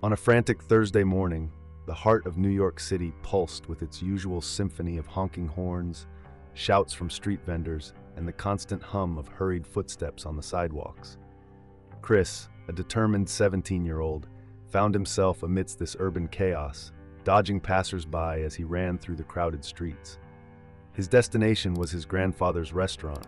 On a frantic Thursday morning, the heart of New York City pulsed with its usual symphony of honking horns, shouts from street vendors, and the constant hum of hurried footsteps on the sidewalks. Chris, a determined 17-year-old, found himself amidst this urban chaos, dodging passers-by as he ran through the crowded streets. His destination was his grandfather's restaurant,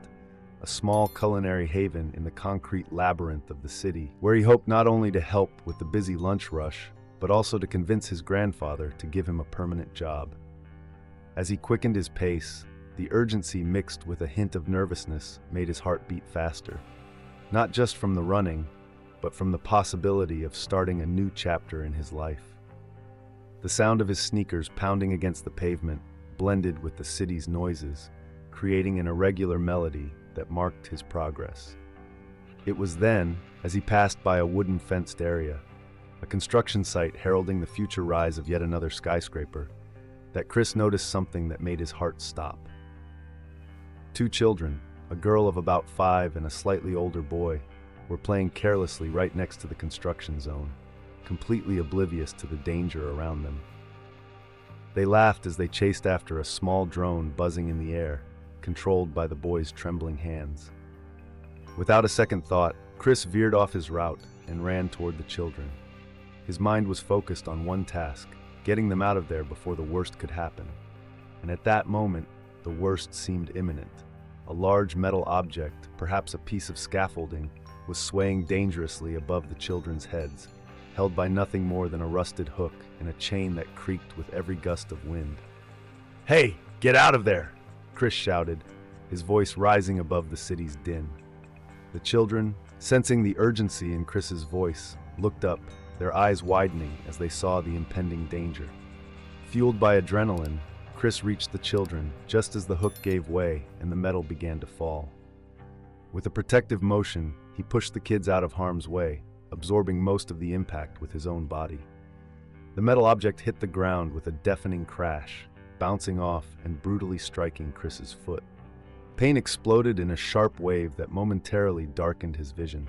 a small culinary haven in the concrete labyrinth of the city, where he hoped not only to help with the busy lunch rush, but also to convince his grandfather to give him a permanent job. As he quickened his pace, the urgency mixed with a hint of nervousness made his heart beat faster, not just from the running, but from the possibility of starting a new chapter in his life. The sound of his sneakers pounding against the pavement blended with the city's noises, creating an irregular melody that marked his progress. It was then, as he passed by a wooden fenced area, a construction site heralding the future rise of yet another skyscraper, that Chris noticed something that made his heart stop. Two children, a girl of about 5 and a slightly older boy, were playing carelessly right next to the construction zone, completely oblivious to the danger around them. They laughed as they chased after a small drone buzzing in the air, controlled by the boy's trembling hands. Without a second thought, Chris veered off his route and ran toward the children. His mind was focused on one task, getting them out of there before the worst could happen. And at that moment, the worst seemed imminent. A large metal object, perhaps a piece of scaffolding, was swaying dangerously above the children's heads, held by nothing more than a rusted hook and a chain that creaked with every gust of wind. "Hey, get out of there!" Chris shouted, his voice rising above the city's din. The children, sensing the urgency in Chris's voice, looked up, their eyes widening as they saw the impending danger. Fueled by adrenaline, Chris reached the children just as the hook gave way and the metal began to fall. With a protective motion, he pushed the kids out of harm's way, absorbing most of the impact with his own body. The metal object hit the ground with a deafening crash, bouncing off and brutally striking Chris's foot. Pain exploded in a sharp wave that momentarily darkened his vision.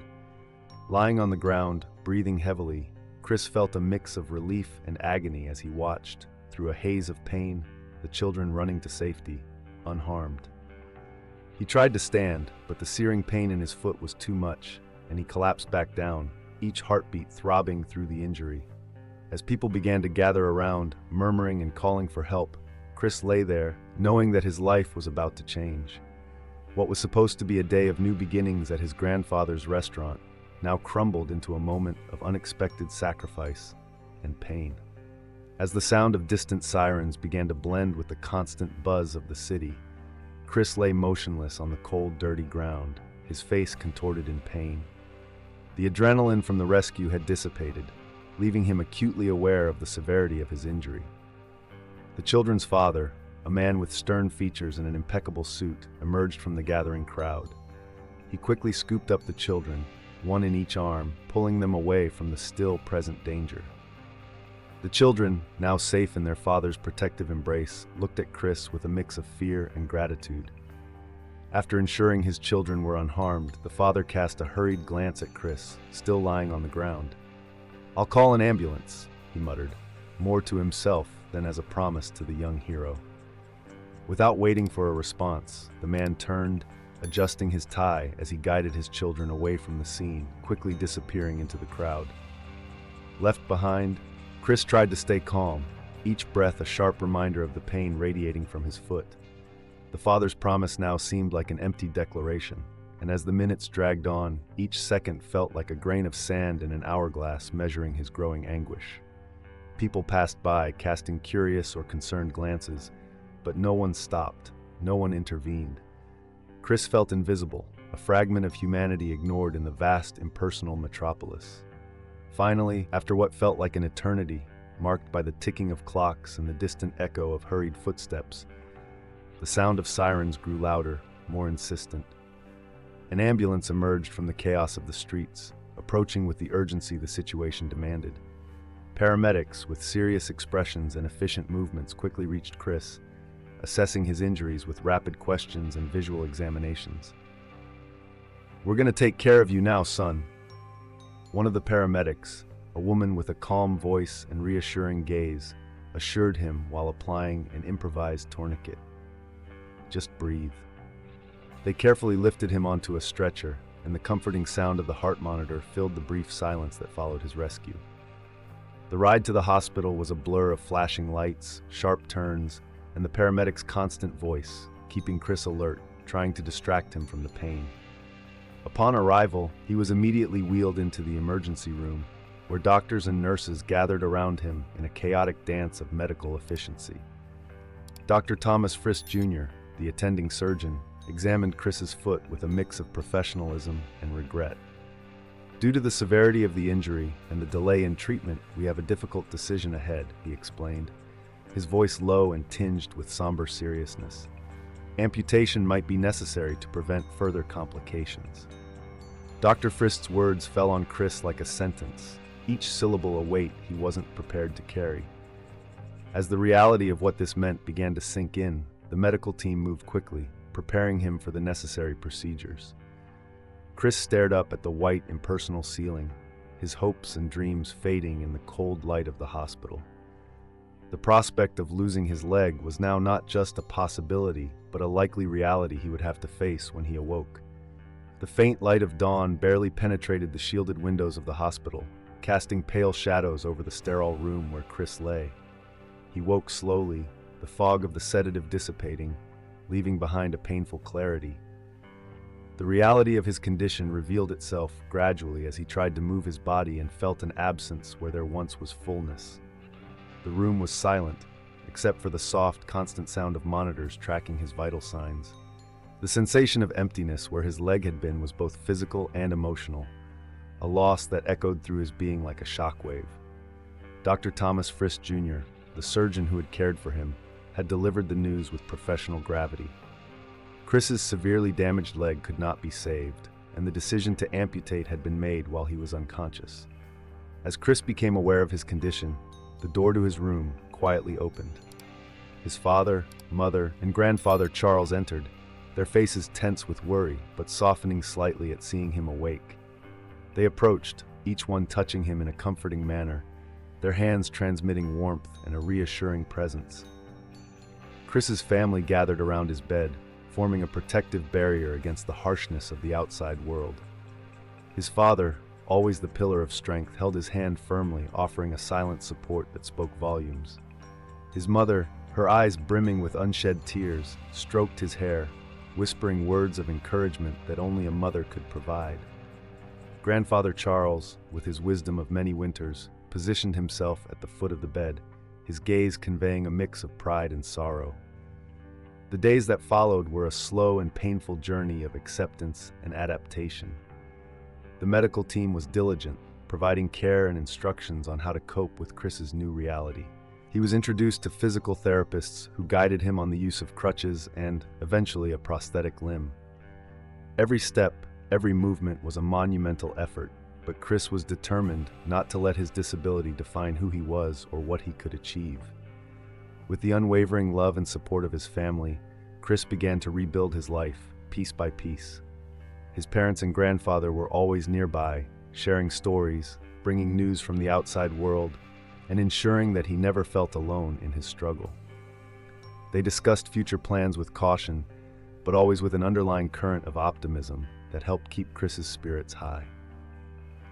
Lying on the ground, breathing heavily, Chris felt a mix of relief and agony as he watched, through a haze of pain, the children running to safety, unharmed. He tried to stand, but the searing pain in his foot was too much, and he collapsed back down, each heartbeat throbbing through the injury. As people began to gather around, murmuring and calling for help, Chris lay there, knowing that his life was about to change. What was supposed to be a day of new beginnings at his grandfather's restaurant now crumbled into a moment of unexpected sacrifice and pain. As the sound of distant sirens began to blend with the constant buzz of the city, Chris lay motionless on the cold, dirty ground, his face contorted in pain. The adrenaline from the rescue had dissipated, leaving him acutely aware of the severity of his injury. The children's father, a man with stern features and an impeccable suit, emerged from the gathering crowd. He quickly scooped up the children, one in each arm, pulling them away from the still present danger. The children, now safe in their father's protective embrace, looked at Chris with a mix of fear and gratitude. After ensuring his children were unharmed, the father cast a hurried glance at Chris, still lying on the ground. "I'll call an ambulance," he muttered, more to himself than as a promise to the young hero. Without waiting for a response, the man turned, adjusting his tie as he guided his children away from the scene, quickly disappearing into the crowd. Left behind, Chris tried to stay calm, each breath a sharp reminder of the pain radiating from his foot. The father's promise now seemed like an empty declaration, and as the minutes dragged on, each second felt like a grain of sand in an hourglass measuring his growing anguish. People passed by, casting curious or concerned glances, but no one stopped, no one intervened. Chris felt invisible, a fragment of humanity ignored in the vast, impersonal metropolis. Finally, after what felt like an eternity, marked by the ticking of clocks and the distant echo of hurried footsteps, the sound of sirens grew louder, more insistent. An ambulance emerged from the chaos of the streets, approaching with the urgency the situation demanded. Paramedics, with serious expressions and efficient movements, quickly reached Chris, assessing his injuries with rapid questions and visual examinations. "We're going to take care of you now, son." One of the paramedics, A woman with a calm voice and reassuring gaze assured him while applying an improvised tourniquet. "Just breathe." They carefully lifted him onto a stretcher, and the comforting sound of the heart monitor filled the brief silence that followed his rescue. The ride to the hospital was a blur of flashing lights, sharp turns, and the paramedic's constant voice, keeping Chris alert, trying to distract him from the pain. Upon arrival, he was immediately wheeled into the emergency room, where doctors and nurses gathered around him in a chaotic dance of medical efficiency. Dr. Thomas Frist Jr., the attending surgeon, examined Chris's foot with a mix of professionalism and regret. "Due to the severity of the injury and the delay in treatment, we have a difficult decision ahead," he explained, his voice low and tinged with somber seriousness. "Amputation might be necessary to prevent further complications." Dr. Frist's words fell on Chris like a sentence, each syllable a weight he wasn't prepared to carry. As the reality of what this meant began to sink in, the medical team moved quickly, preparing him for the necessary procedures. Chris stared up at the white, impersonal ceiling, his hopes and dreams fading in the cold light of the hospital. The prospect of losing his leg was now not just a possibility, but a likely reality he would have to face when he awoke. The faint light of dawn barely penetrated the shielded windows of the hospital, casting pale shadows over the sterile room where Chris lay. He woke slowly, the fog of the sedative dissipating, leaving behind a painful clarity. The reality of his condition revealed itself gradually as he tried to move his body and felt an absence where there once was fullness. The room was silent, except for the soft, constant sound of monitors tracking his vital signs. The sensation of emptiness where his leg had been was both physical and emotional, a loss that echoed through his being like a shockwave. Dr. Thomas Frist Jr., the surgeon who had cared for him, had delivered the news with professional gravity. Chris's severely damaged leg could not be saved, and the decision to amputate had been made while he was unconscious. As Chris became aware of his condition, the door to his room quietly opened. His father, mother, and grandfather Charles entered, their faces tense with worry, but softening slightly at seeing him awake. They approached, each one touching him in a comforting manner, their hands transmitting warmth and a reassuring presence. Chris's family gathered around his bed, forming a protective barrier against the harshness of the outside world. His father, always the pillar of strength, held his hand firmly, offering a silent support that spoke volumes. His mother, her eyes brimming with unshed tears, stroked his hair, whispering words of encouragement that only a mother could provide. Grandfather Charles, with his wisdom of many winters, positioned himself at the foot of the bed, his gaze conveying a mix of pride and sorrow. The days that followed were a slow and painful journey of acceptance and adaptation. The medical team was diligent, providing care and instructions on how to cope with Chris's new reality. He was introduced to physical therapists who guided him on the use of crutches and, eventually, a prosthetic limb. Every step, every movement was a monumental effort, but Chris was determined not to let his disability define who he was or what he could achieve. With the unwavering love and support of his family, Chris began to rebuild his life, piece by piece. His parents and grandfather were always nearby, sharing stories, bringing news from the outside world, and ensuring that he never felt alone in his struggle. They discussed future plans with caution, but always with an underlying current of optimism that helped keep Chris's spirits high.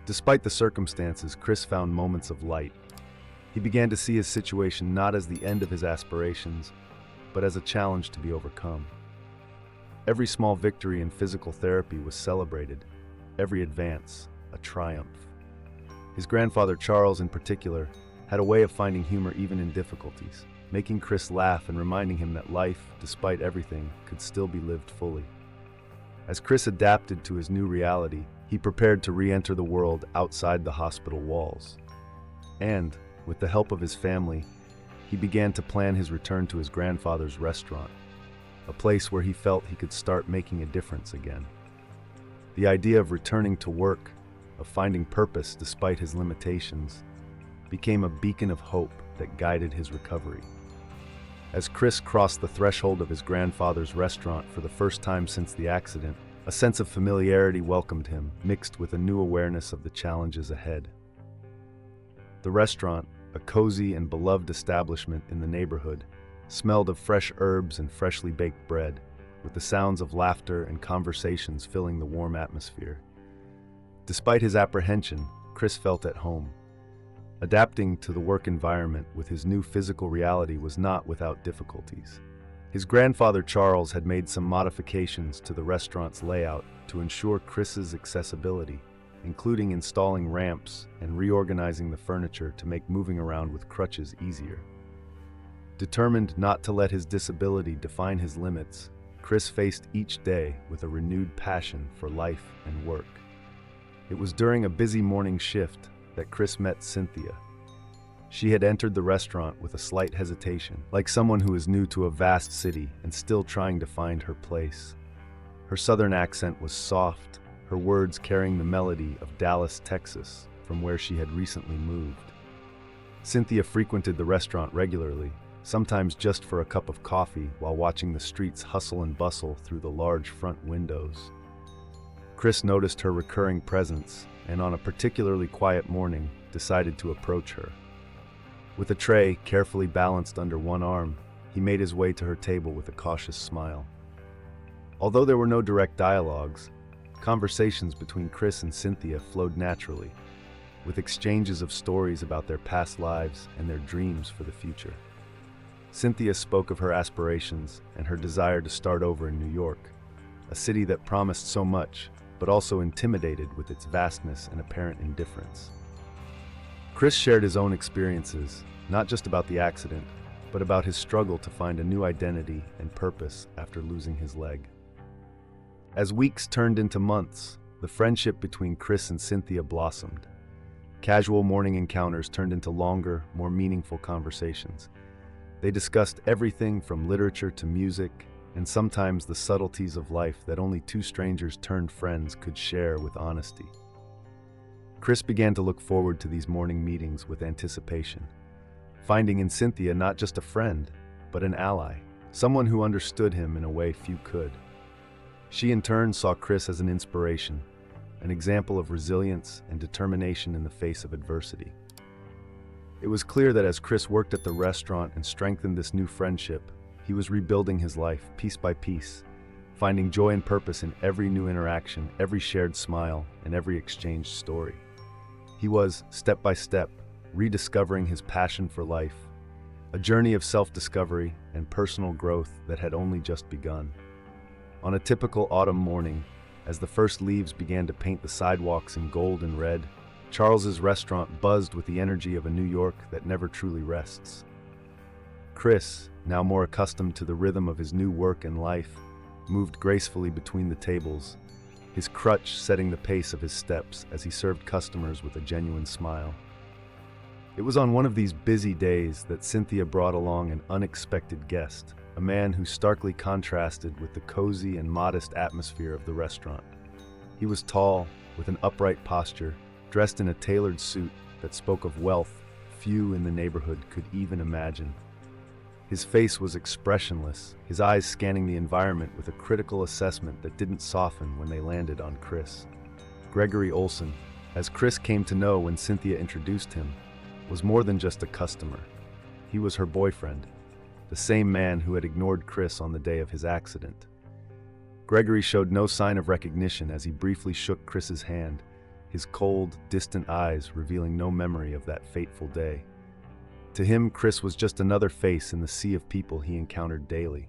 Despite the circumstances, Chris found moments of light. He began to see his situation not as the end of his aspirations, but as a challenge to be overcome. Every small victory in physical therapy was celebrated, every advance a triumph. His grandfather Charles, in particular, had a way of finding humor even in difficulties, making Chris laugh and reminding him that life, despite everything, could still be lived fully. As Chris adapted to his new reality, he prepared to re-enter the world outside the hospital walls. And, with the help of his family, he began to plan his return to his grandfather's restaurant, a place where he felt he could start making a difference again. The idea of returning to work, of finding purpose despite his limitations, became a beacon of hope that guided his recovery. As Chris crossed the threshold of his grandfather's restaurant for the first time since the accident, a sense of familiarity welcomed him, mixed with a new awareness of the challenges ahead. The restaurant, a cozy and beloved establishment in the neighborhood, smelled of fresh herbs and freshly baked bread, with the sounds of laughter and conversations filling the warm atmosphere. Despite his apprehension, Chris felt at home. Adapting to the work environment with his new physical reality was not without difficulties. His grandfather Charles had made some modifications to the restaurant's layout to ensure Chris's accessibility, including installing ramps and reorganizing the furniture to make moving around with crutches easier. Determined not to let his disability define his limits, Chris faced each day with a renewed passion for life and work. It was during a busy morning shift that Chris met Cynthia. She had entered the restaurant with a slight hesitation, like someone who is new to a vast city and still trying to find her place. Her southern accent was soft, her words carrying the melody of Dallas, Texas, from where she had recently moved. Cynthia frequented the restaurant regularly, sometimes just for a cup of coffee while watching the streets hustle and bustle through the large front windows. Chris noticed her recurring presence and on a particularly quiet morning decided to approach her. With a tray carefully balanced under one arm, he made his way to her table with a cautious smile. Although there were no direct dialogues, conversations between Chris and Cynthia flowed naturally, with exchanges of stories about their past lives and their dreams for the future. Cynthia spoke of her aspirations and her desire to start over in New York, a city that promised so much, but also intimidated with its vastness and apparent indifference. Chris shared his own experiences, not just about the accident, but about his struggle to find a new identity and purpose after losing his leg. As weeks turned into months, the friendship between Chris and Cynthia blossomed. Casual morning encounters turned into longer, more meaningful conversations. They discussed everything from literature to music, and sometimes the subtleties of life that only two strangers turned friends could share with honesty. Chris began to look forward to these morning meetings with anticipation, finding in Cynthia not just a friend, but an ally, someone who understood him in a way few could. She in turn saw Chris as an inspiration, an example of resilience and determination in the face of adversity. It was clear that as Chris worked at the restaurant and strengthened this new friendship, he was rebuilding his life piece by piece, finding joy and purpose in every new interaction, every shared smile, and every exchanged story. He was, step by step, rediscovering his passion for life, a journey of self-discovery and personal growth that had only just begun. On a typical autumn morning, as the first leaves began to paint the sidewalks in gold and red, Charles's restaurant buzzed with the energy of a New York that never truly rests. Chris, now more accustomed to the rhythm of his new work and life, moved gracefully between the tables, his crutch setting the pace of his steps as he served customers with a genuine smile. It was on one of these busy days that Cynthia brought along an unexpected guest, a man who starkly contrasted with the cozy and modest atmosphere of the restaurant. He was tall, with an upright posture, dressed in a tailored suit that spoke of wealth few in the neighborhood could even imagine. His face was expressionless, his eyes scanning the environment with a critical assessment that didn't soften when they landed on Chris. Gregory Olson, as Chris came to know when Cynthia introduced him, was more than just a customer. He was her boyfriend, the same man who had ignored Chris on the day of his accident. Gregory showed no sign of recognition as he briefly shook Chris's hand, his cold, distant eyes revealing no memory of that fateful day. To him, Chris was just another face in the sea of people he encountered daily.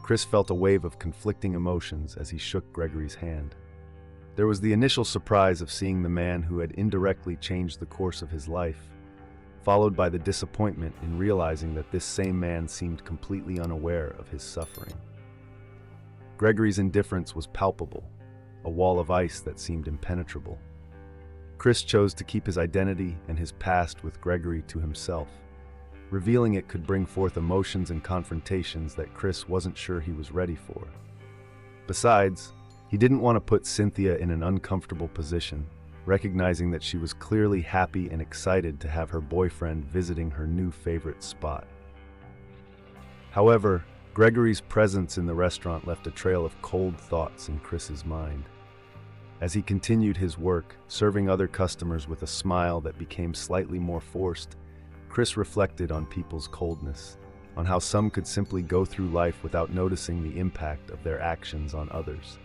Chris felt a wave of conflicting emotions as he shook Gregory's hand. There was the initial surprise of seeing the man who had indirectly changed the course of his life, followed by the disappointment in realizing that this same man seemed completely unaware of his suffering. Gregory's indifference was palpable, a wall of ice that seemed impenetrable. Chris chose to keep his identity and his past with Gregory to himself. Revealing it could bring forth emotions and confrontations that Chris wasn't sure he was ready for. Besides, he didn't want to put Cynthia in an uncomfortable position, recognizing that she was clearly happy and excited to have her boyfriend visiting her new favorite spot. However, Gregory's presence in the restaurant left a trail of cold thoughts in Chris's mind. As he continued his work, serving other customers with a smile that became slightly more forced, Chris reflected on people's coldness, on how some could simply go through life without noticing the impact of their actions on others.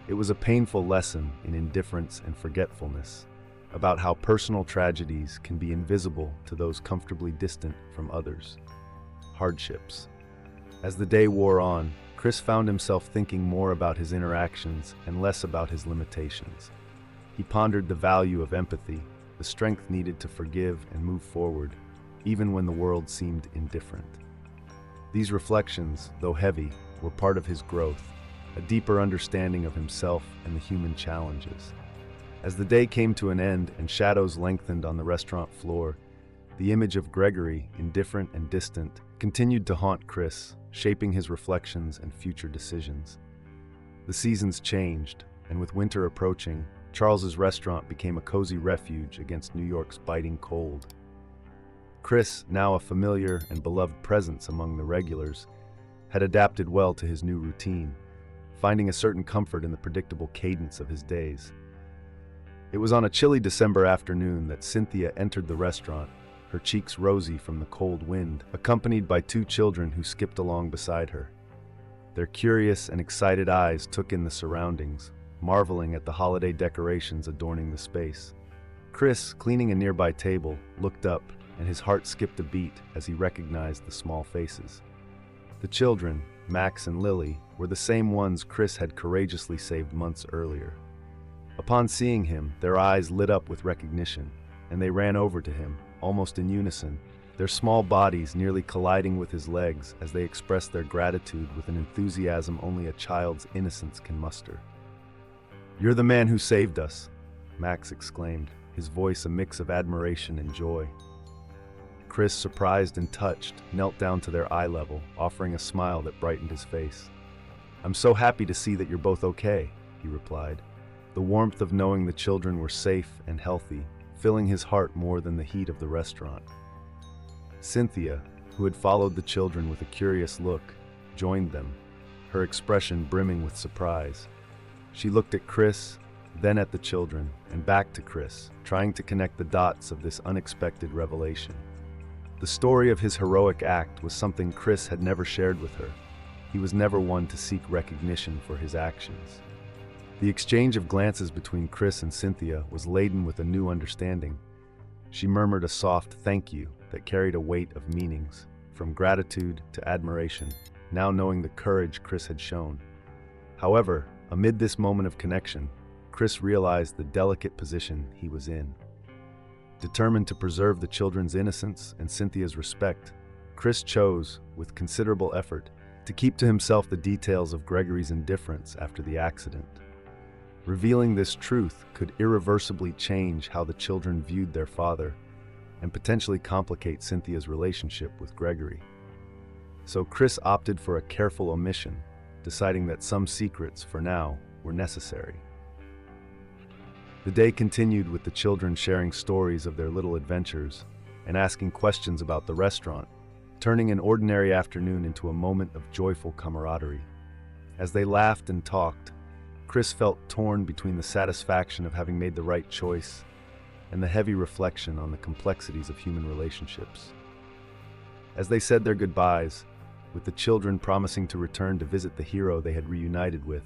It was a painful lesson in indifference and forgetfulness, about how personal tragedies can be invisible to those comfortably distant from others. Hardships. As the day wore on, Chris found himself thinking more about his interactions and less about his limitations. He pondered the value of empathy, the strength needed to forgive and move forward, even when the world seemed indifferent. These reflections, though heavy, were part of his growth, a deeper understanding of himself and the human challenges. As the day came to an end and shadows lengthened on the restaurant floor, the image of Gregory, indifferent and distant, continued to haunt Chris, shaping his reflections and future decisions. The seasons changed, and with winter approaching, Charles's restaurant became a cozy refuge against New York's biting cold. Chris, now a familiar and beloved presence among the regulars, had adapted well to his new routine, finding a certain comfort in the predictable cadence of his days. It was on a chilly December afternoon that Cynthia entered the restaurant, her cheeks rosy from the cold wind, accompanied by two children who skipped along beside her. Their curious and excited eyes took in the surroundings, marveling at the holiday decorations adorning the space. Chris, cleaning a nearby table, looked up, and his heart skipped a beat as he recognized the small faces. The children, Max and Lily, were the same ones Chris had courageously saved months earlier. Upon seeing him, their eyes lit up with recognition, and they ran over to him, almost in unison, their small bodies nearly colliding with his legs as they expressed their gratitude with an enthusiasm only a child's innocence can muster. "You're the man who saved us," Max exclaimed, his voice a mix of admiration and joy. Chris, surprised and touched, knelt down to their eye level, offering a smile that brightened his face. "I'm so happy to see that you're both okay," he replied, the warmth of knowing the children were safe and healthy filling his heart more than the heat of the restaurant. Cynthia, who had followed the children with a curious look, joined them, her expression brimming with surprise. She looked at Chris, then at the children, and back to Chris, trying to connect the dots of this unexpected revelation. The story of his heroic act was something Chris had never shared with her. He was never one to seek recognition for his actions. The exchange of glances between Chris and Cynthia was laden with a new understanding. She murmured a soft thank you that carried a weight of meanings, from gratitude to admiration, now knowing the courage Chris had shown. However, amid this moment of connection, Chris realized the delicate position he was in. Determined to preserve the children's innocence and Cynthia's respect, Chris chose, with considerable effort, to keep to himself the details of Gregory's indifference after the accident. Revealing this truth could irreversibly change how the children viewed their father and potentially complicate Cynthia's relationship with Gregory. So Chris opted for a careful omission, deciding that some secrets, for now, were necessary. The day continued with the children sharing stories of their little adventures and asking questions about the restaurant, turning an ordinary afternoon into a moment of joyful camaraderie. As they laughed and talked, Chris felt torn between the satisfaction of having made the right choice and the heavy reflection on the complexities of human relationships. As they said their goodbyes, with the children promising to return to visit the hero they had reunited with,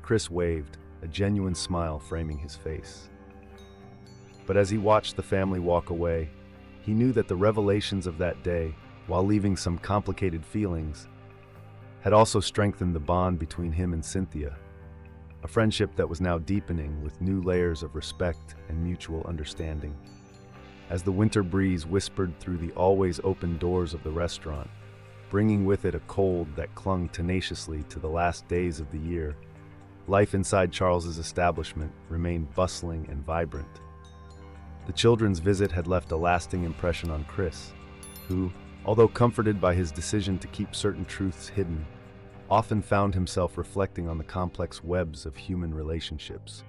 Chris waved, a genuine smile framing his face. But as he watched the family walk away, he knew that the revelations of that day, while leaving some complicated feelings, had also strengthened the bond between him and Cynthia, a friendship that was now deepening with new layers of respect and mutual understanding. As the winter breeze whispered through the always open doors of the restaurant, bringing with it a cold that clung tenaciously to the last days of the year, life inside Charles's establishment remained bustling and vibrant. The children's visit had left a lasting impression on Chris, who, although comforted by his decision to keep certain truths hidden, often found himself reflecting on the complex webs of human relationships.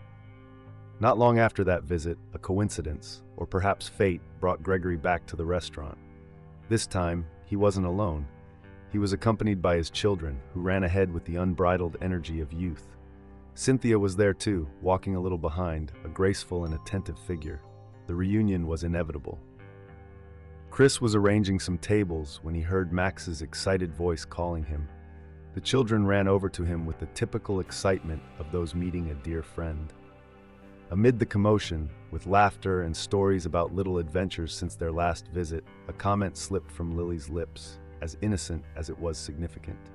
Not long after that visit, a coincidence, or perhaps fate, brought Gregory back to the restaurant. This time, he wasn't alone. He was accompanied by his children, who ran ahead with the unbridled energy of youth. Cynthia was there too, walking a little behind, a graceful and attentive figure. The reunion was inevitable. Chris was arranging some tables when he heard Max's excited voice calling him. The children ran over to him with the typical excitement of those meeting a dear friend. Amid the commotion, with laughter and stories about little adventures since their last visit, a comment slipped from Lily's lips, as innocent as it was significant.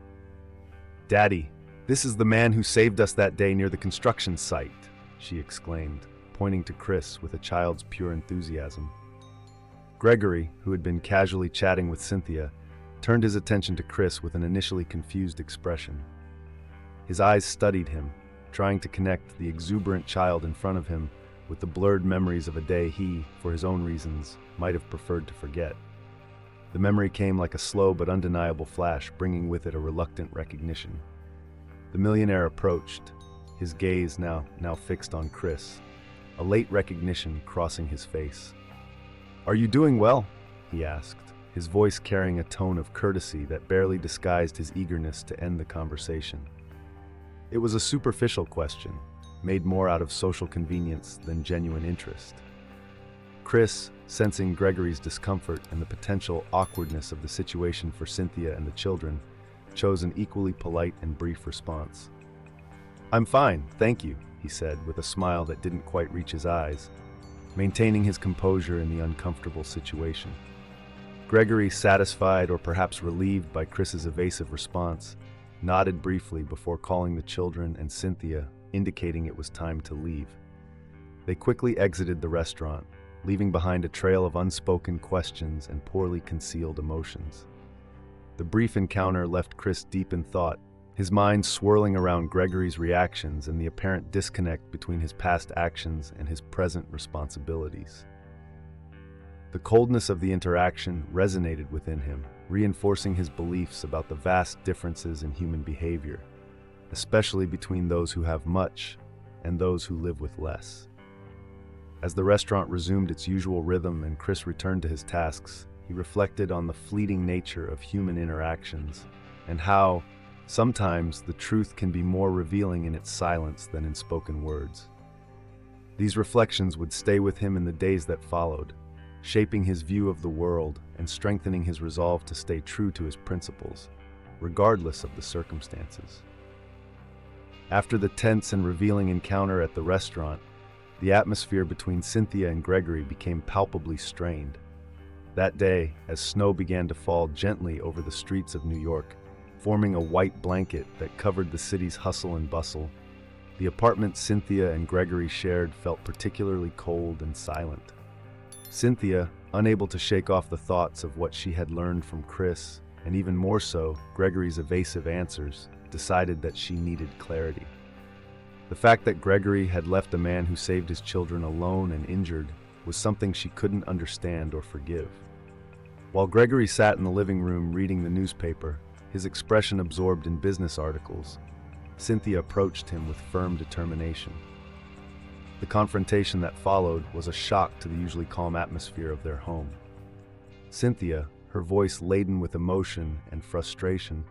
"Daddy, this is the man who saved us that day near the construction site," she exclaimed, pointing to Chris with a child's pure enthusiasm. Gregory, who had been casually chatting with Cynthia, turned his attention to Chris with an initially confused expression. His eyes studied him, trying to connect the exuberant child in front of him with the blurred memories of a day he, for his own reasons, might have preferred to forget. The memory came like a slow but undeniable flash, bringing with it a reluctant recognition. The millionaire approached, his gaze now fixed on Chris, a late recognition crossing his face. "Are you doing well?" he asked, his voice carrying a tone of courtesy that barely disguised his eagerness to end the conversation. It was a superficial question, made more out of social convenience than genuine interest. Chris, sensing Gregory's discomfort and the potential awkwardness of the situation for Cynthia and the children, chose an equally polite and brief response. "I'm fine, thank you," he said with a smile that didn't quite reach his eyes, maintaining his composure in the uncomfortable situation. Gregory, satisfied or perhaps relieved by Chris's evasive response, nodded briefly before calling the children and Cynthia, indicating it was time to leave. They quickly exited the restaurant, leaving behind a trail of unspoken questions and poorly concealed emotions. The brief encounter left Chris deep in thought, his mind swirling around Gregory's reactions and the apparent disconnect between his past actions and his present responsibilities. The coldness of the interaction resonated within him, reinforcing his beliefs about the vast differences in human behavior, especially between those who have much and those who live with less. As the restaurant resumed its usual rhythm and Chris returned to his tasks, he reflected on the fleeting nature of human interactions and how, sometimes, the truth can be more revealing in its silence than in spoken words. These reflections would stay with him in the days that followed, shaping his view of the world and strengthening his resolve to stay true to his principles, regardless of the circumstances. After the tense and revealing encounter at the restaurant, the atmosphere between Cynthia and Gregory became palpably strained. That day, as snow began to fall gently over the streets of New York, forming a white blanket that covered the city's hustle and bustle, the apartment Cynthia and Gregory shared felt particularly cold and silent. Cynthia, unable to shake off the thoughts of what she had learned from Chris, and even more so, Gregory's evasive answers, decided that she needed clarity. The fact that Gregory had left a man who saved his children alone and injured was something she couldn't understand or forgive. While Gregory sat in the living room reading the newspaper, his expression absorbed in business articles, Cynthia approached him with firm determination. The confrontation that followed was a shock to the usually calm atmosphere of their home. Cynthia, her voice laden with emotion and frustration,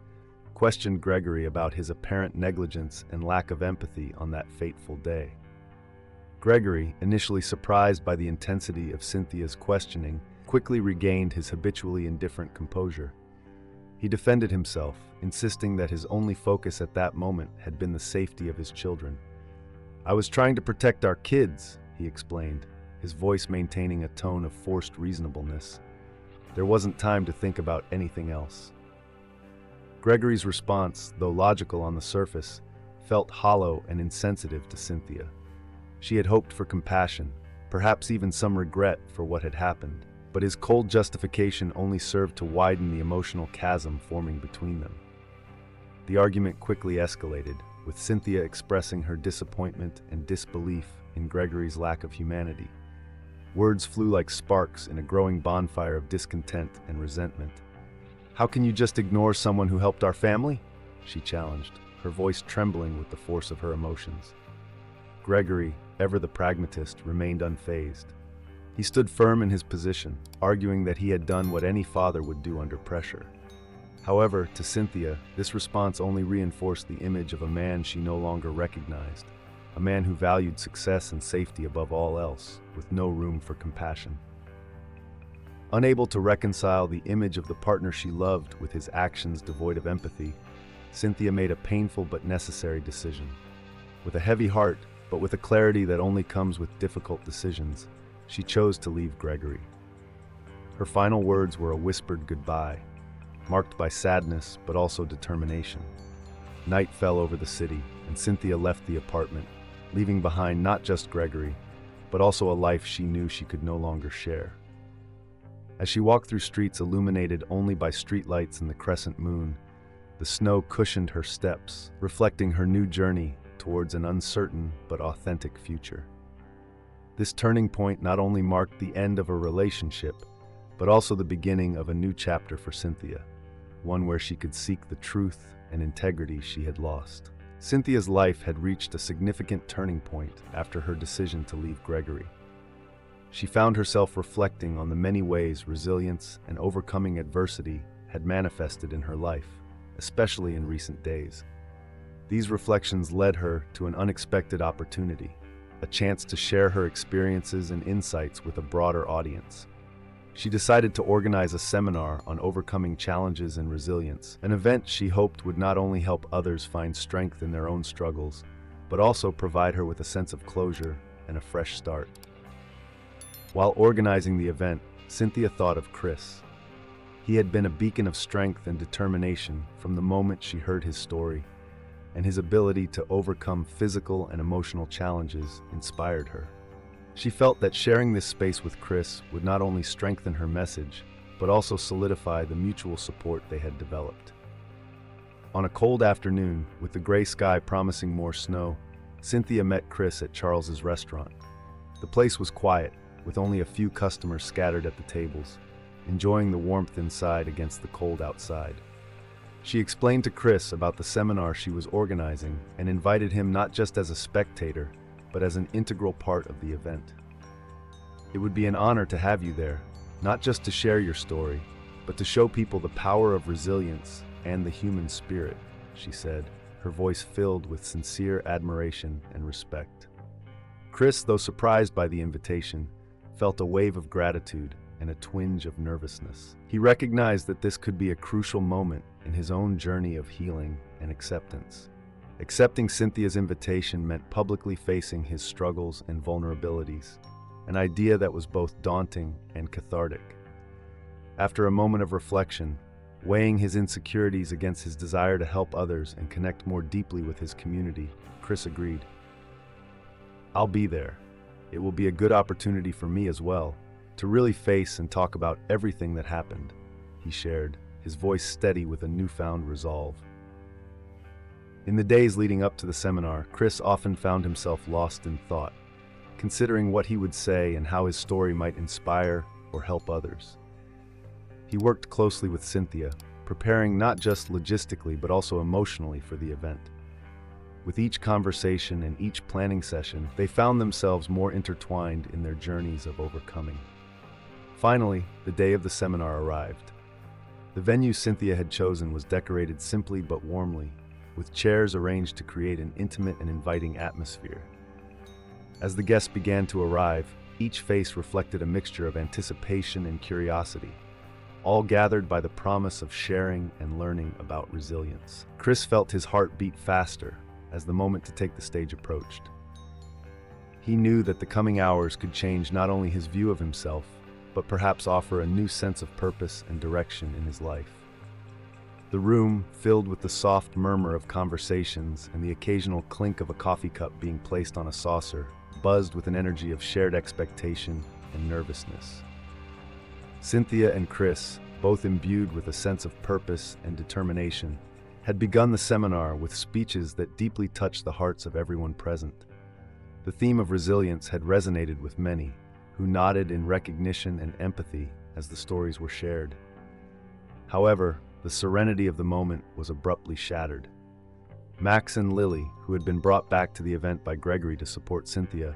questioned Gregory about his apparent negligence and lack of empathy on that fateful day. Gregory, initially surprised by the intensity of Cynthia's questioning, quickly regained his habitually indifferent composure. He defended himself, insisting that his only focus at that moment had been the safety of his children. "I was trying to protect our kids," he explained, his voice maintaining a tone of forced reasonableness. There wasn't time to think about anything else. Gregory's response, though logical on the surface, felt hollow and insensitive to Cynthia. She had hoped for compassion, perhaps even some regret for what had happened, but his cold justification only served to widen the emotional chasm forming between them. The argument quickly escalated, with Cynthia expressing her disappointment and disbelief in Gregory's lack of humanity. Words flew like sparks in a growing bonfire of discontent and resentment. "How can you just ignore someone who helped our family?" she challenged, her voice trembling with the force of her emotions. Gregory, ever the pragmatist, remained unfazed. He stood firm in his position, arguing that he had done what any father would do under pressure. However, to Cynthia, this response only reinforced the image of a man she no longer recognized, a man who valued success and safety above all else, with no room for compassion. Unable to reconcile the image of the partner she loved with his actions devoid of empathy, Cynthia made a painful but necessary decision. With a heavy heart, but with a clarity that only comes with difficult decisions, she chose to leave Gregory. Her final words were a whispered goodbye, marked by sadness but also determination. Night fell over the city, and Cynthia left the apartment, leaving behind not just Gregory, but also a life she knew she could no longer share. As she walked through streets illuminated only by streetlights and the crescent moon, the snow cushioned her steps, reflecting her new journey towards an uncertain but authentic future. This turning point not only marked the end of a relationship, but also the beginning of a new chapter for Cynthia, one where she could seek the truth and integrity she had lost. Cynthia's life had reached a significant turning point after her decision to leave Gregory. She found herself reflecting on the many ways resilience and overcoming adversity had manifested in her life, especially in recent days. These reflections led her to an unexpected opportunity, a chance to share her experiences and insights with a broader audience. She decided to organize a seminar on overcoming challenges and resilience, an event she hoped would not only help others find strength in their own struggles, but also provide her with a sense of closure and a fresh start. While organizing the event, Cynthia thought of Chris. He had been a beacon of strength and determination from the moment she heard his story, and his ability to overcome physical and emotional challenges inspired her. She felt that sharing this space with Chris would not only strengthen her message, but also solidify the mutual support they had developed. On a cold afternoon, with the gray sky promising more snow, Cynthia met Chris at Charles's restaurant. The place was quiet, with only a few customers scattered at the tables, enjoying the warmth inside against the cold outside. She explained to Chris about the seminar she was organizing and invited him not just as a spectator, but as an integral part of the event. "It would be an honor to have you there, not just to share your story, but to show people the power of resilience and the human spirit," she said, her voice filled with sincere admiration and respect. Chris, though surprised by the invitation, felt a wave of gratitude and a twinge of nervousness. He recognized that this could be a crucial moment in his own journey of healing and acceptance. Accepting Cynthia's invitation meant publicly facing his struggles and vulnerabilities, an idea that was both daunting and cathartic. After a moment of reflection, weighing his insecurities against his desire to help others and connect more deeply with his community, Chris agreed. "I'll be there. It will be a good opportunity for me as well, to really face and talk about everything that happened," he shared, his voice steady with a newfound resolve. In the days leading up to the seminar, Chris often found himself lost in thought, considering what he would say and how his story might inspire or help others. He worked closely with Cynthia, preparing not just logistically but also emotionally for the event. With each conversation and each planning session, they found themselves more intertwined in their journeys of overcoming. Finally, the day of the seminar arrived. The venue Cynthia had chosen was decorated simply but warmly, with chairs arranged to create an intimate and inviting atmosphere. As the guests began to arrive, each face reflected a mixture of anticipation and curiosity, all gathered by the promise of sharing and learning about resilience. Chris felt his heart beat faster as the moment to take the stage approached. He knew that the coming hours could change not only his view of himself, but perhaps offer a new sense of purpose and direction in his life. The room, filled with the soft murmur of conversations and the occasional clink of a coffee cup being placed on a saucer, buzzed with an energy of shared expectation and nervousness. Cynthia and Chris, both imbued with a sense of purpose and determination, had begun the seminar with speeches that deeply touched the hearts of everyone present. The theme of resilience had resonated with many, who nodded in recognition and empathy as the stories were shared. However, the serenity of the moment was abruptly shattered. Max and Lily, who had been brought back to the event by Gregory to support Cynthia,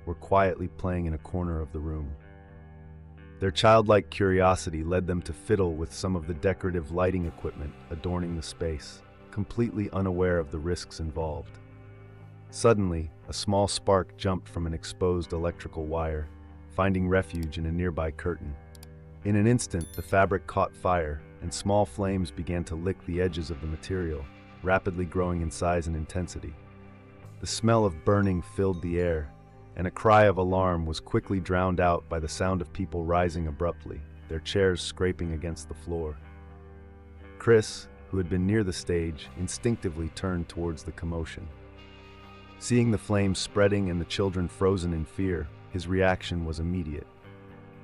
were quietly playing in a corner of the room. Their childlike curiosity led them to fiddle with some of the decorative lighting equipment adorning the space, completely unaware of the risks involved. Suddenly, a small spark jumped from an exposed electrical wire, finding refuge in a nearby curtain. In an instant, the fabric caught fire, and small flames began to lick the edges of the material, rapidly growing in size and intensity. The smell of burning filled the air, and a cry of alarm was quickly drowned out by the sound of people rising abruptly, their chairs scraping against the floor. Chris, who had been near the stage, instinctively turned towards the commotion. Seeing the flames spreading and the children frozen in fear, his reaction was immediate.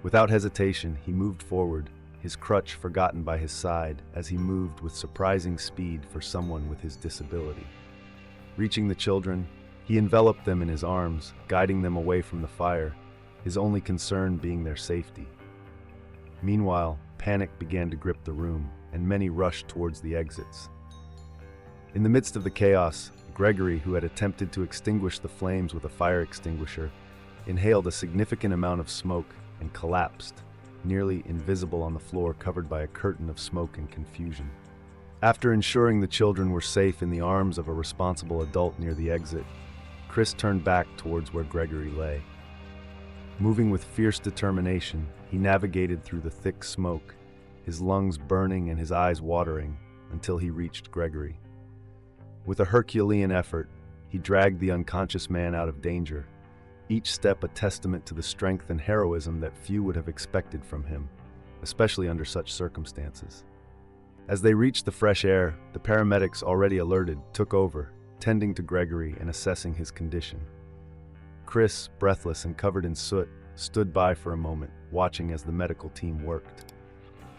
Without hesitation, he moved forward, his crutch forgotten by his side as he moved with surprising speed for someone with his disability. Reaching the children, he enveloped them in his arms, guiding them away from the fire, his only concern being their safety. Meanwhile, panic began to grip the room, and many rushed towards the exits. In the midst of the chaos, Gregory, who had attempted to extinguish the flames with a fire extinguisher, inhaled a significant amount of smoke and collapsed, nearly invisible on the floor covered by a curtain of smoke and confusion. After ensuring the children were safe in the arms of a responsible adult near the exit, Chris turned back towards where Gregory lay. Moving with fierce determination, he navigated through the thick smoke, his lungs burning and his eyes watering, until he reached Gregory. With a Herculean effort, he dragged the unconscious man out of danger, each step a testament to the strength and heroism that few would have expected from him, especially under such circumstances. As they reached the fresh air, the paramedics, already alerted, took over, tending to Gregory and assessing his condition. Chris, breathless and covered in soot, stood by for a moment, watching as the medical team worked.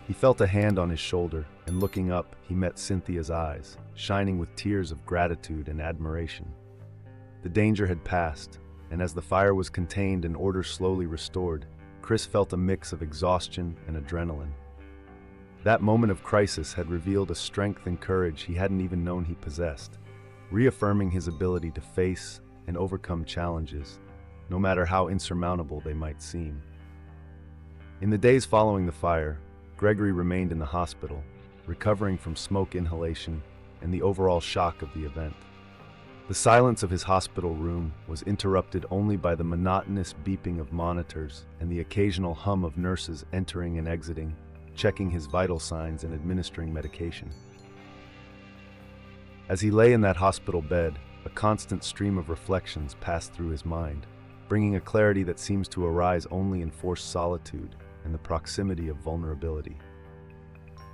He felt a hand on his shoulder, and looking up, he met Cynthia's eyes, shining with tears of gratitude and admiration. The danger had passed, and as the fire was contained and order slowly restored, Chris felt a mix of exhaustion and adrenaline. That moment of crisis had revealed a strength and courage he hadn't even known he possessed, reaffirming his ability to face and overcome challenges, no matter how insurmountable they might seem. In the days following the fire, Gregory remained in the hospital, recovering from smoke inhalation and the overall shock of the event. The silence of his hospital room was interrupted only by the monotonous beeping of monitors and the occasional hum of nurses entering and exiting, checking his vital signs and administering medication. As he lay in that hospital bed, a constant stream of reflections passed through his mind, bringing a clarity that seems to arise only in forced solitude and the proximity of vulnerability.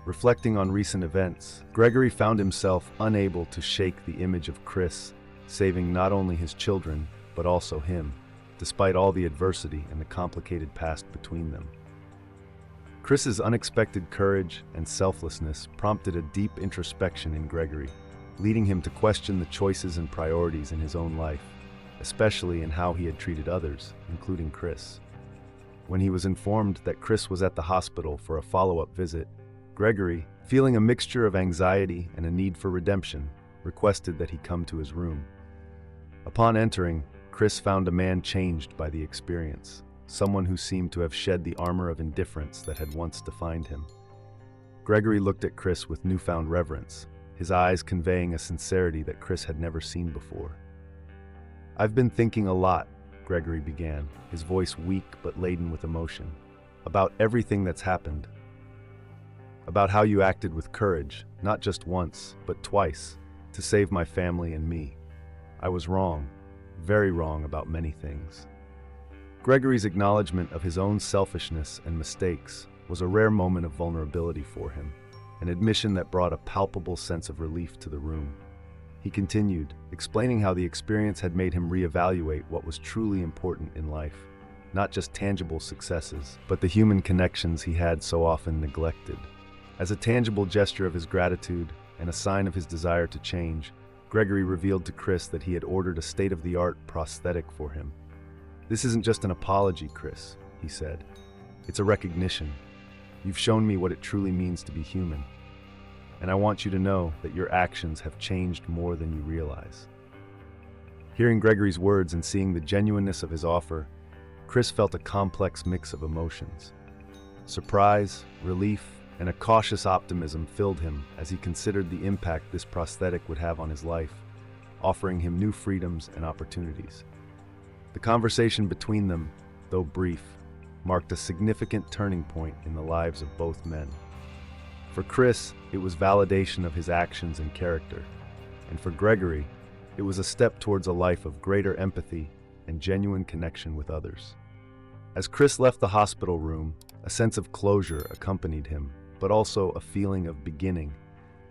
Reflecting on recent events, Gregory found himself unable to shake the image of Chris, saving not only his children, but also him, despite all the adversity and the complicated past between them. Chris's unexpected courage and selflessness prompted a deep introspection in Gregory, leading him to question the choices and priorities in his own life, especially in how he had treated others, including Chris. When he was informed that Chris was at the hospital for a follow-up visit, Gregory, feeling a mixture of anxiety and a need for redemption, requested that he come to his room. Upon entering, Chris found a man changed by the experience, someone who seemed to have shed the armor of indifference that had once defined him. Gregory looked at Chris with newfound reverence, his eyes conveying a sincerity that Chris had never seen before. "I've been thinking a lot," Gregory began, his voice weak but laden with emotion, "about everything that's happened. About how you acted with courage, not just once, but twice, to save my family and me. I was wrong, very wrong about many things." Gregory's acknowledgement of his own selfishness and mistakes was a rare moment of vulnerability for him, an admission that brought a palpable sense of relief to the room. He continued, explaining how the experience had made him reevaluate what was truly important in life, not just tangible successes, but the human connections he had so often neglected. As a tangible gesture of his gratitude and a sign of his desire to change, Gregory revealed to Chris that he had ordered a state-of-the-art prosthetic for him. "This isn't just an apology, Chris," he said. "It's a recognition. You've shown me what it truly means to be human. And I want you to know that your actions have changed more than you realize." Hearing Gregory's words and seeing the genuineness of his offer, Chris felt a complex mix of emotions. Surprise, relief, and a cautious optimism filled him as he considered the impact this prosthetic would have on his life, offering him new freedoms and opportunities. The conversation between them, though brief, marked a significant turning point in the lives of both men. For Chris, it was validation of his actions and character, and for Gregory, it was a step towards a life of greater empathy and genuine connection with others. As Chris left the hospital room, a sense of closure accompanied him, but also a feeling of beginning,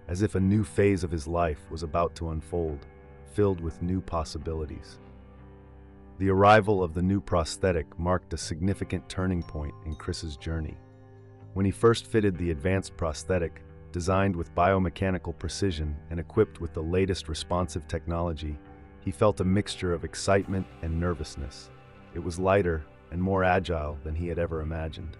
as if a new phase of his life was about to unfold, filled with new possibilities. The arrival of the new prosthetic marked a significant turning point in Chris's journey. When he first fitted the advanced prosthetic, designed with biomechanical precision and equipped with the latest responsive technology, he felt a mixture of excitement and nervousness. It was lighter and more agile than he had ever imagined.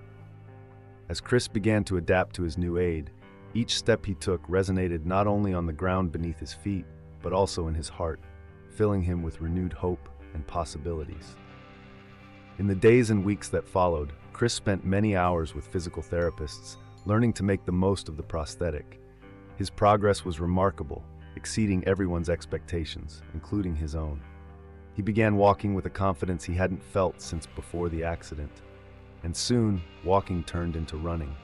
As Chris began to adapt to his new aid, each step he took resonated not only on the ground beneath his feet, but also in his heart, filling him with renewed hope and possibilities. In the days and weeks that followed, Chris spent many hours with physical therapists, learning to make the most of the prosthetic. His progress was remarkable, exceeding everyone's expectations, including his own. He began walking with a confidence he hadn't felt since before the accident, and soon, walking turned into running.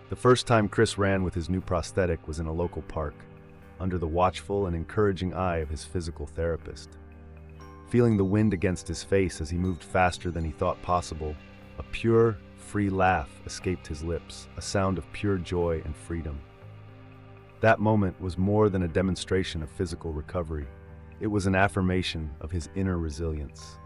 The first time Chris ran with his new prosthetic was in a local park, under the watchful and encouraging eye of his physical therapist. Feeling the wind against his face as he moved faster than he thought possible, a pure, free laugh escaped his lips, a sound of pure joy and freedom. That moment was more than a demonstration of physical recovery. It was an affirmation of his inner resilience.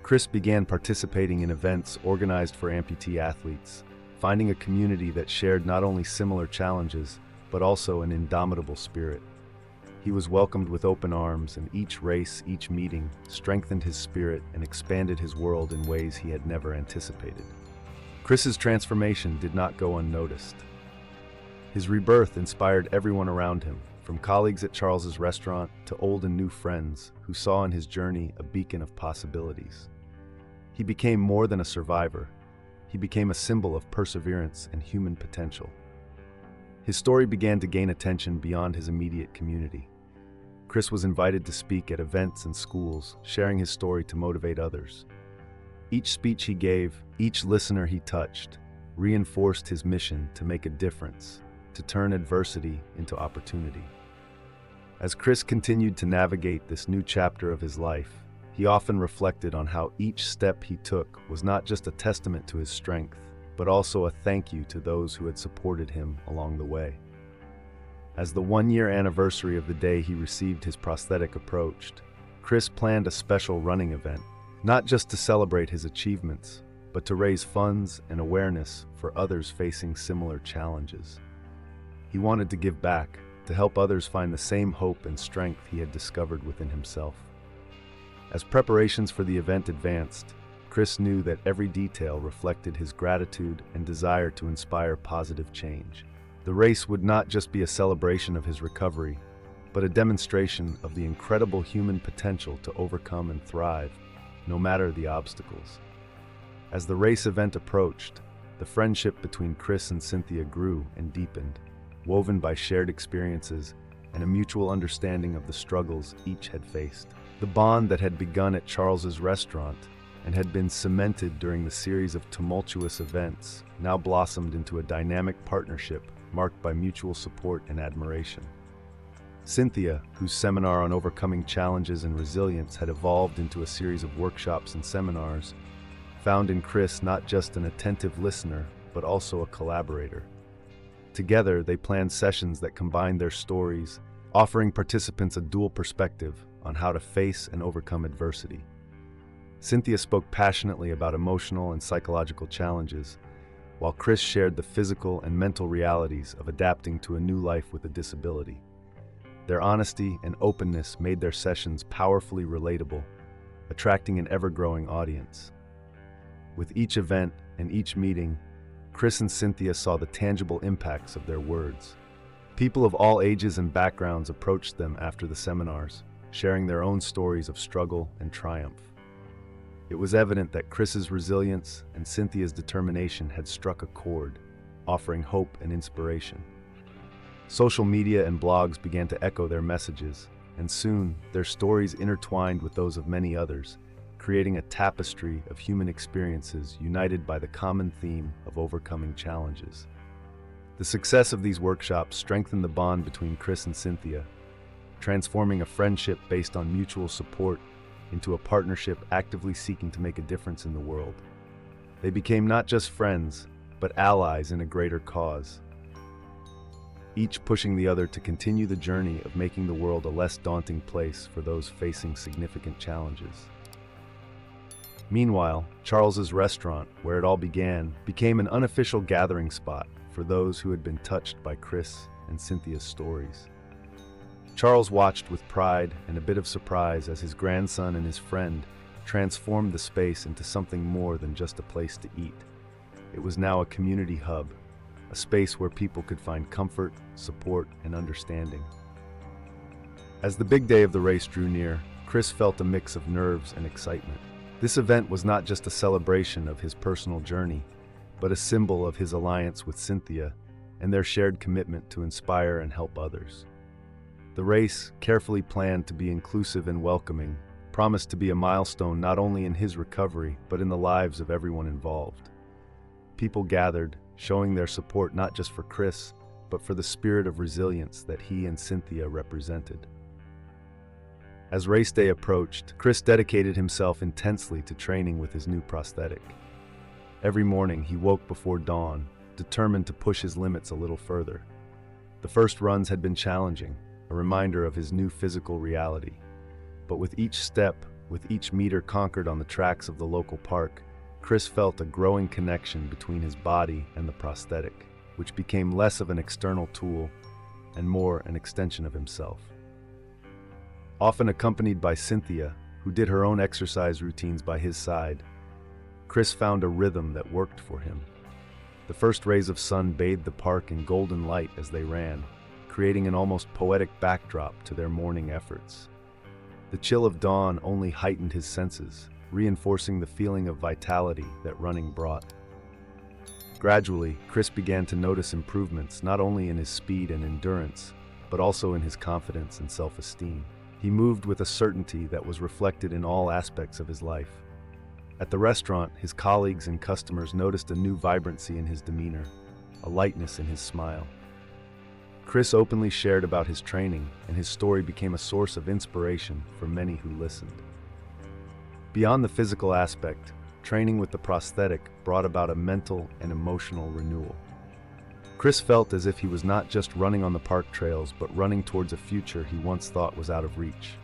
Chris began participating in events organized for amputee athletes, finding a community that shared not only similar challenges, but also an indomitable spirit. He was welcomed with open arms, and each race, each meeting, strengthened his spirit and expanded his world in ways he had never anticipated. Chris's transformation did not go unnoticed. His rebirth inspired everyone around him, from colleagues at Charles's restaurant to old and new friends who saw in his journey a beacon of possibilities. He became more than a survivor. He became a symbol of perseverance and human potential. His story began to gain attention beyond his immediate community. Chris was invited to speak at events and schools, sharing his story to motivate others. Each speech he gave, each listener he touched, reinforced his mission to make a difference, to turn adversity into opportunity. As Chris continued to navigate this new chapter of his life, he often reflected on how each step he took was not just a testament to his strength, but also a thank you to those who had supported him along the way. As the one-year anniversary of the day he received his prosthetic approached, Chris planned a special running event, not just to celebrate his achievements, but to raise funds and awareness for others facing similar challenges. He wanted to give back, to help others find the same hope and strength he had discovered within himself. As preparations for the event advanced, Chris knew that every detail reflected his gratitude and desire to inspire positive change. The race would not just be a celebration of his recovery, but a demonstration of the incredible human potential to overcome and thrive, no matter the obstacles. As the race event approached, the friendship between Chris and Cynthia grew and deepened, woven by shared experiences and a mutual understanding of the struggles each had faced. The bond that had begun at Charles's restaurant and had been cemented during the series of tumultuous events now blossomed into a dynamic partnership marked by mutual support and admiration. Cynthia, whose seminar on overcoming challenges and resilience had evolved into a series of workshops and seminars, found in Chris not just an attentive listener, but also a collaborator. Together, they planned sessions that combined their stories, offering participants a dual perspective on how to face and overcome adversity. Cynthia spoke passionately about emotional and psychological challenges, while Chris shared the physical and mental realities of adapting to a new life with a disability. Their honesty and openness made their sessions powerfully relatable, attracting an ever-growing audience. With each event and each meeting, Chris and Cynthia saw the tangible impacts of their words. People of all ages and backgrounds approached them after the seminars, sharing their own stories of struggle and triumph. It was evident that Chris's resilience and Cynthia's determination had struck a chord, offering hope and inspiration. Social media and blogs began to echo their messages, and soon their stories intertwined with those of many others, creating a tapestry of human experiences united by the common theme of overcoming challenges. The success of these workshops strengthened the bond between Chris and Cynthia, transforming a friendship based on mutual support into a partnership actively seeking to make a difference in the world. They became not just friends, but allies in a greater cause, each pushing the other to continue the journey of making the world a less daunting place for those facing significant challenges. Meanwhile, Charles's restaurant, where it all began, became an unofficial gathering spot for those who had been touched by Chris and Cynthia's stories. Charles watched with pride and a bit of surprise as his grandson and his friend transformed the space into something more than just a place to eat. It was now a community hub, a space where people could find comfort, support, and understanding. As the big day of the race drew near, Chris felt a mix of nerves and excitement. This event was not just a celebration of his personal journey, but a symbol of his alliance with Cynthia and their shared commitment to inspire and help others. The race, carefully planned to be inclusive and welcoming, promised to be a milestone not only in his recovery, but in the lives of everyone involved. People gathered, showing their support not just for Chris, but for the spirit of resilience that he and Cynthia represented. As race day approached, Chris dedicated himself intensely to training with his new prosthetic. Every morning he woke before dawn, determined to push his limits a little further. The first runs had been challenging, a reminder of his new physical reality. But with each step, with each meter conquered on the tracks of the local park, Chris felt a growing connection between his body and the prosthetic, which became less of an external tool and more an extension of himself. Often accompanied by Cynthia, who did her own exercise routines by his side, Chris found a rhythm that worked for him. The first rays of sun bathed the park in golden light as they ran, creating an almost poetic backdrop to their morning efforts. The chill of dawn only heightened his senses, reinforcing the feeling of vitality that running brought. Gradually, Chris began to notice improvements not only in his speed and endurance, but also in his confidence and self-esteem. He moved with a certainty that was reflected in all aspects of his life. At the restaurant, his colleagues and customers noticed a new vibrancy in his demeanor, a lightness in his smile. Chris openly shared about his training, and his story became a source of inspiration for many who listened. Beyond the physical aspect, training with the prosthetic brought about a mental and emotional renewal. Chris felt as if he was not just running on the park trails, but running towards a future he once thought was out of reach.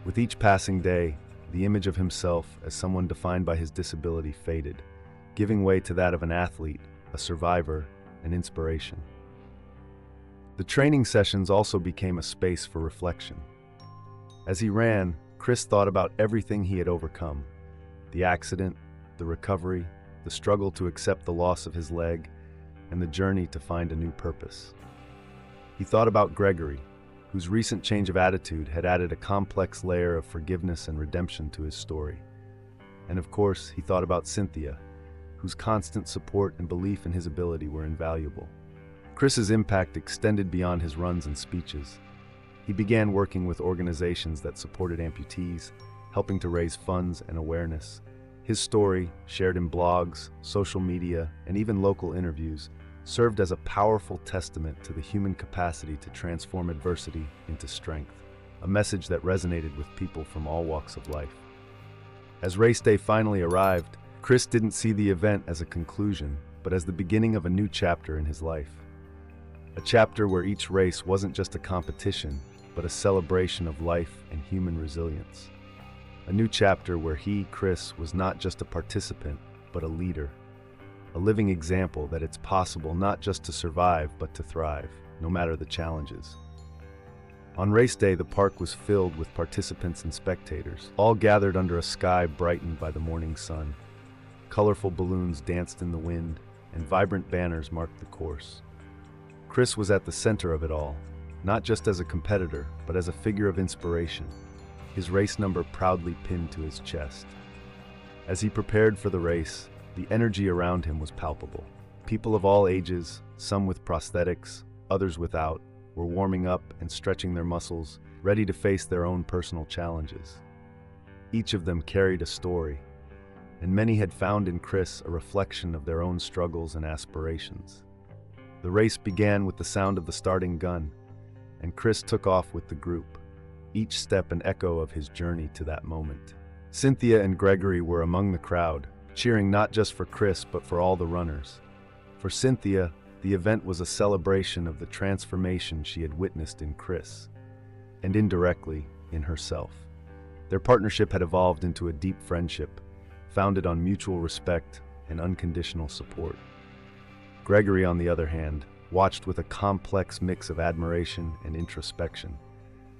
With each passing day, the image of himself as someone defined by his disability faded, giving way to that of an athlete, a survivor, an inspiration. The training sessions also became a space for reflection. As he ran, Chris thought about everything he had overcome: the accident, the recovery, the struggle to accept the loss of his leg, and the journey to find a new purpose. He thought about Gregory, whose recent change of attitude had added a complex layer of forgiveness and redemption to his story. And of course, he thought about Cynthia, whose constant support and belief in his ability were invaluable. Chris's impact extended beyond his runs and speeches. He began working with organizations that supported amputees, helping to raise funds and awareness. His story, shared in blogs, social media, and even local interviews, served as a powerful testament to the human capacity to transform adversity into strength, a message that resonated with people from all walks of life. As race day finally arrived, Chris didn't see the event as a conclusion, but as the beginning of a new chapter in his life. A chapter where each race wasn't just a competition, but a celebration of life and human resilience. A new chapter where he, Chris, was not just a participant, but a leader. A living example that it's possible not just to survive, but to thrive, no matter the challenges. On race day, the park was filled with participants and spectators, all gathered under a sky brightened by the morning sun. Colorful balloons danced in the wind, and vibrant banners marked the course. Chris was at the center of it all, not just as a competitor, but as a figure of inspiration, his race number proudly pinned to his chest. As he prepared for the race, the energy around him was palpable. People of all ages, some with prosthetics, others without, were warming up and stretching their muscles, ready to face their own personal challenges. Each of them carried a story, and many had found in Chris a reflection of their own struggles and aspirations. The race began with the sound of the starting gun, and Chris took off with the group, each step an echo of his journey to that moment. Cynthia and Gregory were among the crowd, cheering not just for Chris but for all the runners. For Cynthia, the event was a celebration of the transformation she had witnessed in Chris, and indirectly, in herself. Their partnership had evolved into a deep friendship, founded on mutual respect and unconditional support. Gregory, on the other hand, watched with a complex mix of admiration and introspection.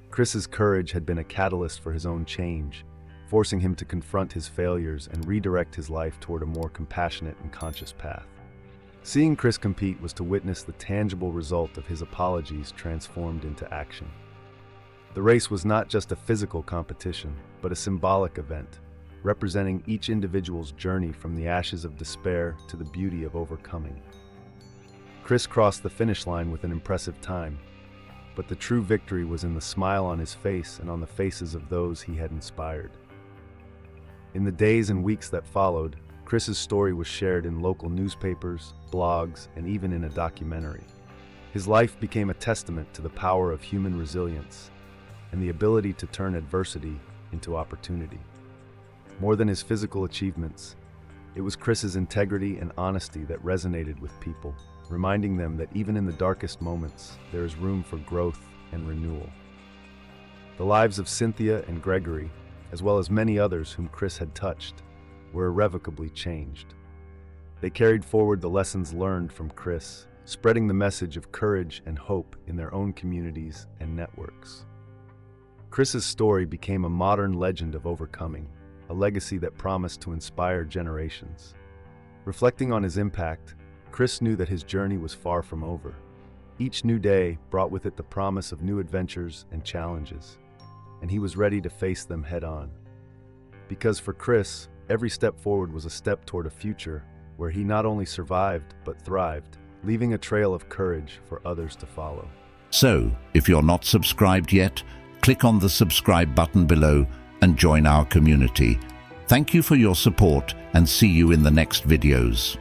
Chris's courage had been a catalyst for his own change, forcing him to confront his failures and redirect his life toward a more compassionate and conscious path. Seeing Chris compete was to witness the tangible result of his apologies transformed into action. The race was not just a physical competition, but a symbolic event, representing each individual's journey from the ashes of despair to the beauty of overcoming. Chris crossed the finish line with an impressive time, but the true victory was in the smile on his face and on the faces of those he had inspired. In the days and weeks that followed, Chris's story was shared in local newspapers, blogs, and even in a documentary. His life became a testament to the power of human resilience and the ability to turn adversity into opportunity. More than his physical achievements, it was Chris's integrity and honesty that resonated with people, reminding them that even in the darkest moments, there is room for growth and renewal. The lives of Cynthia and Gregory, as well as many others whom Chris had touched, were irrevocably changed. They carried forward the lessons learned from Chris, spreading the message of courage and hope in their own communities and networks. Chris's story became a modern legend of overcoming, a legacy that promised to inspire generations. Reflecting on his impact, Chris knew that his journey was far from over. Each new day brought with it the promise of new adventures and challenges, and he was ready to face them head-on. Because for Chris, every step forward was a step toward a future where he not only survived but thrived, leaving a trail of courage for others to follow. So, if you're not subscribed yet, click on the subscribe button below and join our community. Thank you for your support and see you in the next videos.